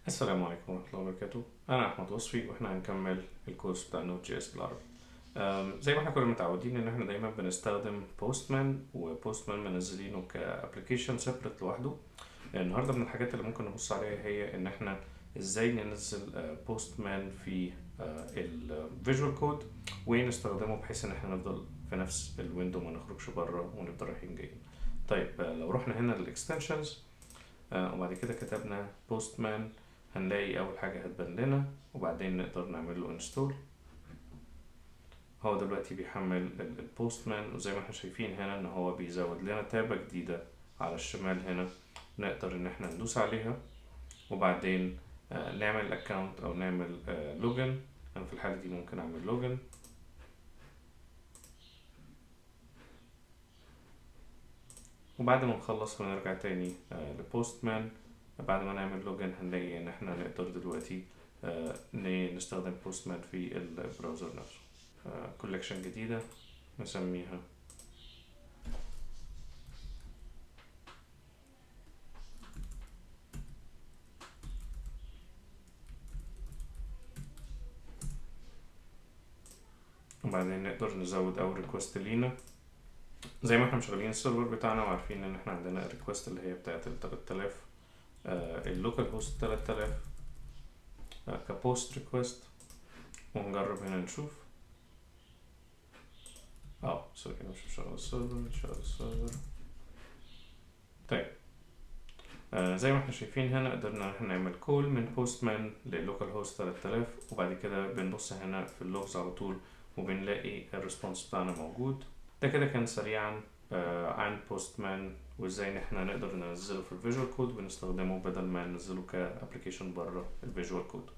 السلام عليكم ورحمة الله وبركاته. أنا أحمد وصفي وإحنا هنكمل الكورس بتاع نوت جي اس بالعربي. زي ما إحنا كنا متعودين إن إحنا دايما بنستخدم بوستمان، وبوستمان منزلينه كأبليكيشن سيبريت لوحده. النهاردة من الحاجات اللي ممكن نبص عليها هي إن إحنا إزاي ننزل بوستمان في الفيجوال كود ونستخدمه بحيث إن إحنا نفضل في نفس الويندو ما نخرجش بره ونفضل رايحين جايين. طيب لو رحنا هنا للإكستنشنز وبعد كده كتبنا بوستمان، هنلاقي اول حاجة هتبان لنا وبعدين نقدر نعمل له انستول. هو دلوقتي بيحمل البوستمان، وزي ما احنا شايفين هنا ان هو بيزود لنا تابة جديدة على الشمال هنا، نقدر ان احنا ندوس عليها وبعدين نعمل اكونت او نعمل لوجن. انا في الحالة دي ممكن اعمل لوجن، وبعد ما نخلص ونرجع تاني لبوستمان. بعد ما نعمل لوجن هنلاقي ان احنا نقدر دلوقتي نستخدم بوستمان في البراوزر نفسه. كولكشن جديدة نسميها وبعدين نقدر نزود اول ريكوست لينا. زي ما احنا مشغلين السيرفر بتاعنا وعارفين ان احنا عندنا الريكوست اللي هي بتاعت ال 3000، اللوكال هوست 3000 كبوست ريكوست. ونجرب هنا نشوف. سوري انا مش مشغل السيرفر. طيب زي ما احنا شايفين هنا قدرنا احنا نعمل كول من بوستمان للوكال هوست 3000، وبعد كده بنبص هنا في اللوجز على طول وبنلاقي الريسبونس بتاعنا موجود. ده كده كان سريعا عن بوستمان وازاي ان احنا نقدر ننزله في الفيجوال كود ونستخدمه بدل ما ننزله كابليكيشن بره الفيجوال كود.